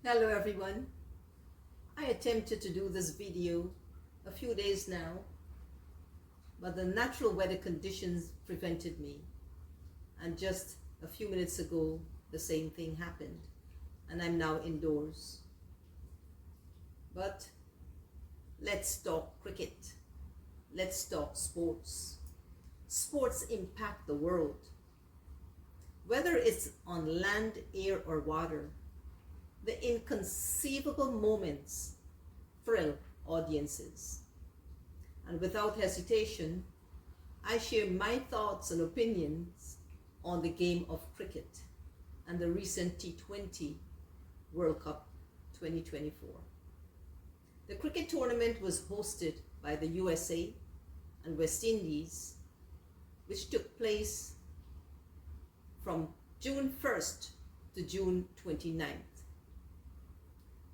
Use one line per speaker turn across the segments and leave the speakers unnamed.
Hello everyone. I attempted to do this video a few days now, but the natural weather conditions prevented me. And just a few minutes ago, the same thing happened, and I'm now indoors. But let's talk cricket. Let's talk sports. Sports impact the world. Whether it's on land, air, or water, the inconceivable moments thrill audiences. And without hesitation, I share my thoughts and opinions on the game of cricket and the recent T20 World Cup 2024. The cricket tournament was hosted by the USA and West Indies, which took place from June 1st to June 29th.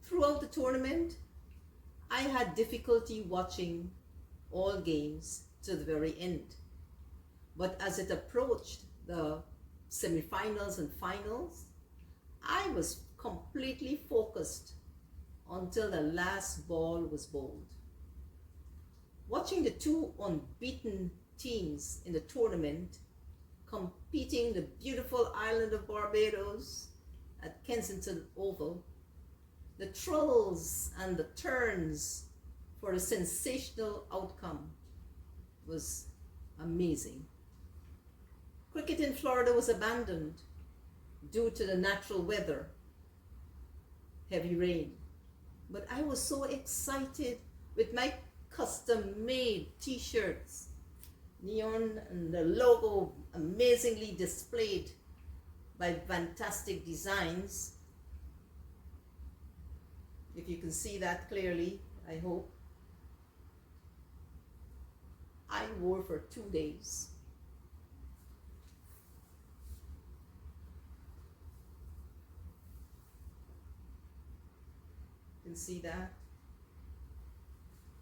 Throughout the tournament, I had difficulty watching all games to the very end. But as it approached the semifinals and finals, I was completely focused until the last ball was bowled. Watching the two unbeaten teams in the tournament competing the beautiful island of Barbados at Kensington Oval, the thrills and the turns for a sensational outcome was amazing. Cricket in Florida was abandoned due to the natural weather, heavy rain. But I was so excited with my custom-made t-shirts, neon and the logo amazingly displayed by fantastic designs. If you can see that clearly, I hope. I wore for 2 days. You can see that.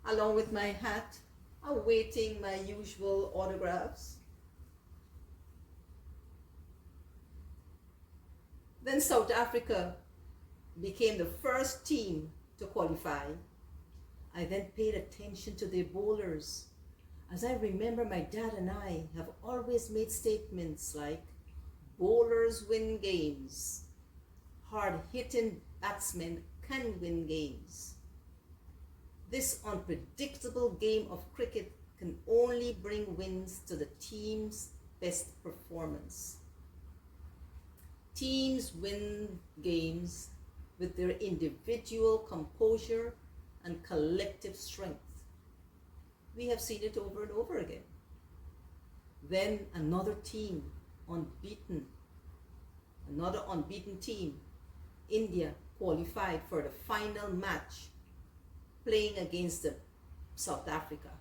Along with my hat, awaiting my usual autographs. Then South Africa became the first team to qualify. I then paid attention to their bowlers, as I remember my dad and I have always made statements like, bowlers win games, hard-hitting batsmen can win games. This unpredictable game of cricket can only bring wins to the team's best performance. Teams win games with their individual composure and collective strength. We have seen it over and over again. Then another team, another unbeaten team, India, qualified for the final match, playing against South Africa.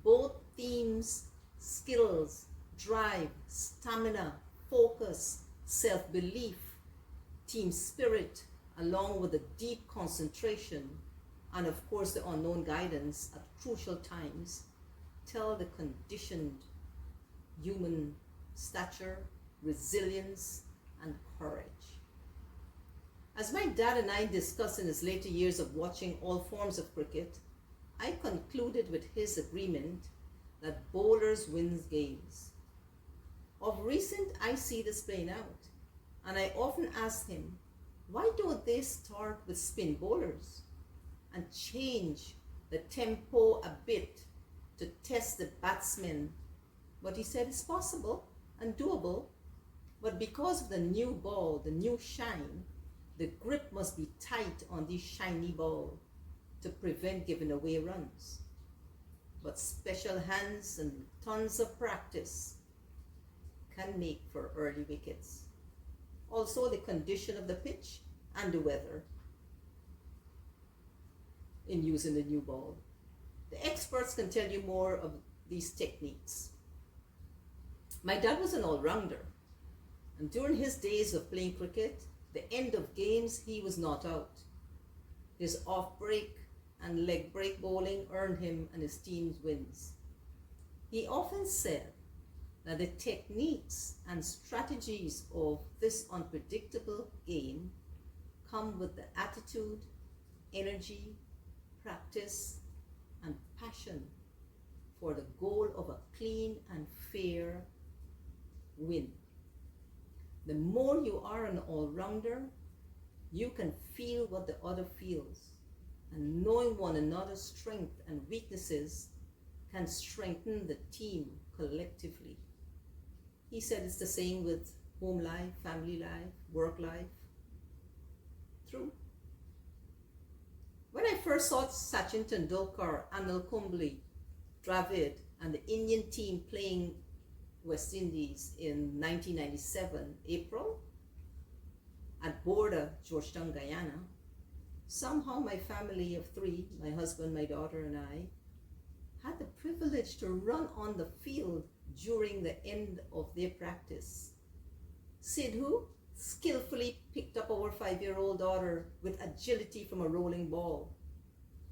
Both teams' skills, drive, stamina, focus, self-belief, team spirit, along with a deep concentration, and of course the unknown guidance at crucial times, tell the conditioned human stature, resilience, and courage. As my dad and I discussed in his later years of watching all forms of cricket, I concluded with his agreement that bowlers win games. Of recent, I see this playing out, and I often ask him, why don't they start with spin bowlers and change the tempo a bit to test the batsmen? But he said it's possible and doable, but because of the new ball, the new shine, the grip must be tight on this shiny ball to prevent giving away runs. But special hands and tons of practice can make for early wickets. Also, the condition of the pitch and the weather in using the new ball. The experts can tell you more of these techniques. My dad was an all-rounder, and during his days of playing cricket, the end of games, he was not out. His off-break and leg break bowling earned him and his team's wins. He often said that the techniques and strategies of this unpredictable game come with the attitude, energy, practice, and passion for the goal of a clean and fair win. The more you are an all-rounder, you can feel what the other feels, and knowing one another's strengths and weaknesses can strengthen the team collectively. He said it's the same with home life, family life, work life. True. When I first saw Sachin Tendulkar, Anil Kumble, Dravid, and the Indian team playing West Indies in 1997, April, at Border, Georgetown, Guyana, somehow my family of three, my husband, my daughter, and I, had the privilege to run on the field during the end of their practice. Sidhu skillfully picked up our 5-year-old daughter with agility from a rolling ball.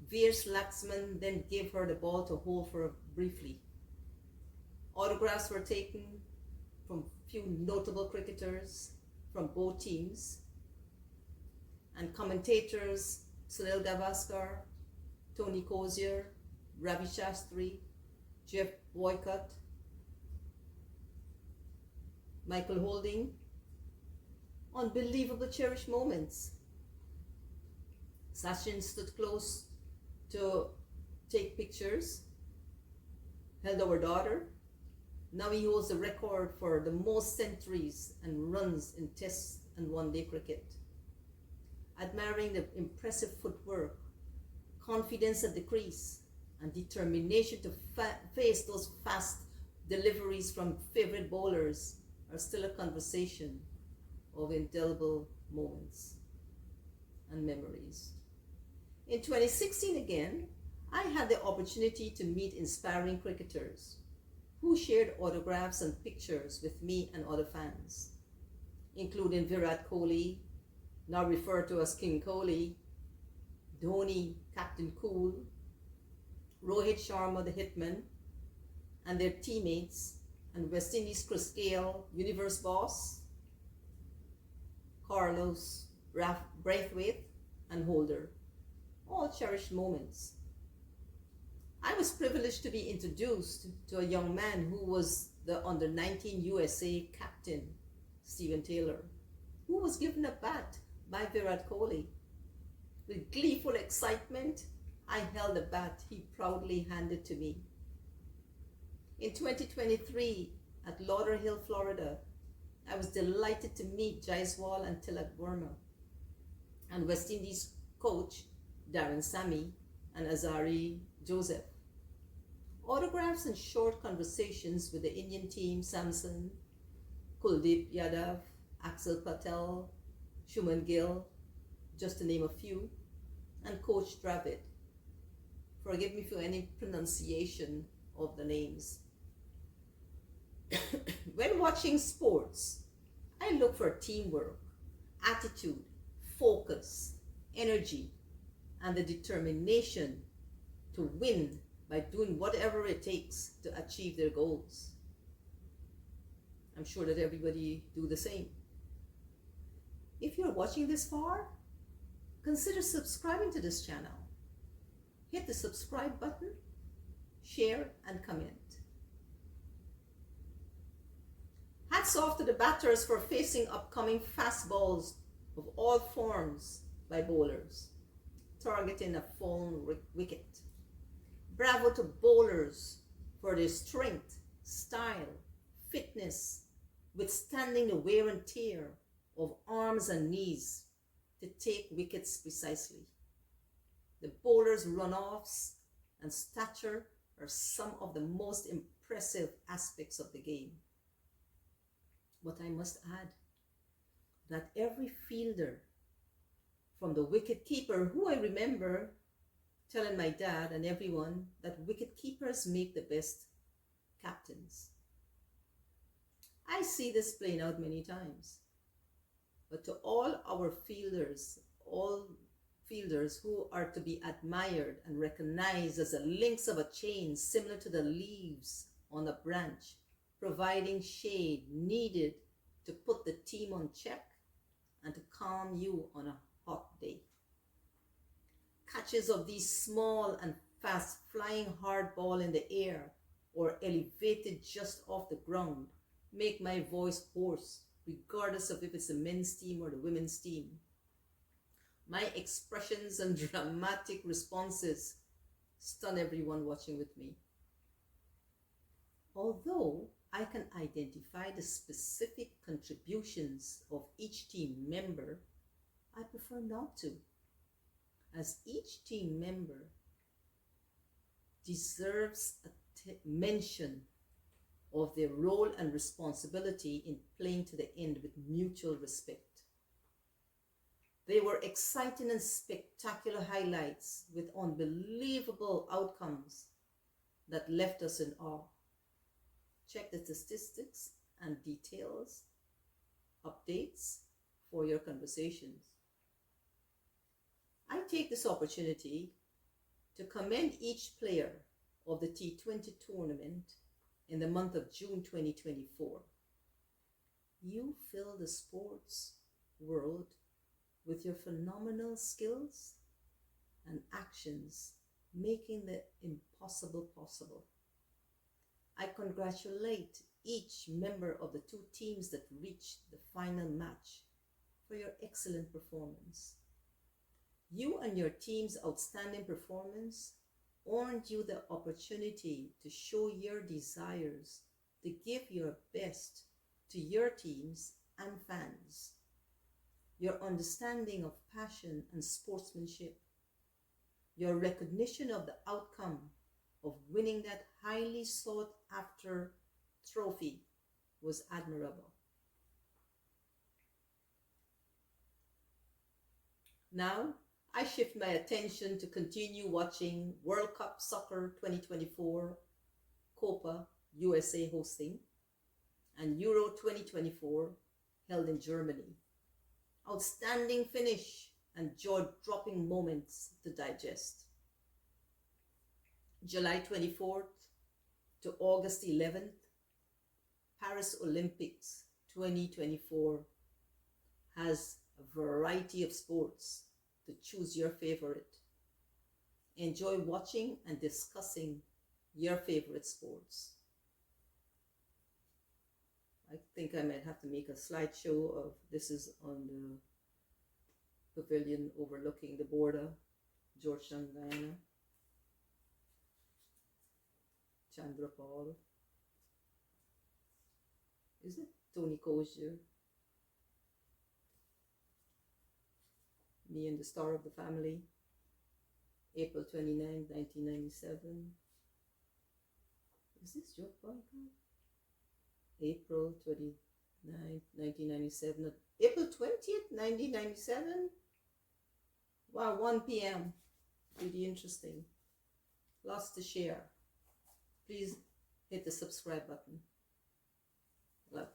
Veer Laxman then gave her the ball to hold for briefly. Autographs were taken from few notable cricketers from both teams, and commentators Sunil Gavaskar, Tony Cozier, Ravi Shastri, Jeff Boycott, Michael Holding. Unbelievable cherished moments. Sachin stood close to take pictures, held our daughter. Now he holds the record for the most centuries and runs in Test and one-day cricket. Admiring the impressive footwork, confidence at the crease, and determination to face those fast deliveries from favorite bowlers are still a conversation of indelible moments and memories. In 2016 again, I had the opportunity to meet inspiring cricketers who shared autographs and pictures with me and other fans, including Virat Kohli, now referred to as King Kohli, Dhoni, Captain Cool, Rohit Sharma, the hitman, and their teammates, and West Indies Chris Gayle, Universe Boss, Carlos, Braithwaite, and Holder, all cherished moments. I was privileged to be introduced to a young man who was the under-19 USA captain, Stephen Taylor, who was given a bat by Virat Kohli. With gleeful excitement, I held the bat he proudly handed to me. In 2023, at Lauderhill, Florida, I was delighted to meet Jaiswal and Tilak Verma, and West Indies coach Darren Sammy and Azari Joseph. Autographs and short conversations with the Indian team, Samson, Kuldeep Yadav, Axel Patel, Shuman Gill, just to name a few, and Coach Dravid. Forgive me for any pronunciation of the names. When watching sports, I look for teamwork, attitude, focus, energy, and the determination to win by doing whatever it takes to achieve their goals. I'm sure that everybody do the same. If you're watching this far, consider subscribing to this channel. Hit the subscribe button, share, and comment. Hats off to the batters for facing upcoming fast balls of all forms by bowlers, targeting a fallen wicket. Bravo to bowlers for their strength, style, fitness, withstanding the wear and tear of arms and knees to take wickets precisely. The bowlers' runoffs and stature are some of the most impressive aspects of the game. But I must add that every fielder, from the wicket keeper, who I remember telling my dad and everyone that wicket keepers make the best captains. I see this playing out many times. But to all our fielders, all fielders who are to be admired and recognized as the links of a chain similar to the leaves on a branch, providing shade needed to put the team on check and to calm you on a hot day. Catches of these small and fast flying hard ball in the air or elevated just off the ground make my voice hoarse, regardless of if it's the men's team or the women's team. My expressions and dramatic responses stun everyone watching with me. Although I can identify the specific contributions of each team member, I prefer not to, as each team member deserves a mention of their role and responsibility in playing to the end with mutual respect. They were exciting and spectacular highlights with unbelievable outcomes that left us in awe. Check the statistics and details, updates for your conversations. I take this opportunity to commend each player of the T20 tournament in the month of June 2024. You fill the sports world with your phenomenal skills and actions, making the impossible possible. I congratulate each member of the two teams that reached the final match for your excellent performance. You and your team's outstanding performance earned you the opportunity to show your desires to give your best to your teams and fans. Your understanding of passion and sportsmanship, your recognition of the outcome of winning that highly sought after trophy was admirable. Now, I shift my attention to continue watching World Cup Soccer 2024, Copa USA hosting, and Euro 2024 held in Germany. Outstanding finish and jaw-dropping moments to digest. July 24th to August 11th, Paris Olympics 2024 has a variety of sports to choose your favorite. Enjoy watching and discussing your favorite sports. I think I might have to make a slideshow of this is on the pavilion overlooking the border, Georgetown, Guyana. Chandra Paul. Is it Tony Kozier? Me and the star of the family. April 29, 1997. Is this George Boycott? April 29, 1997. April 20th, 1997? Wow, 1 p.m. Really interesting. Lots to share. Please hit the subscribe button. Love.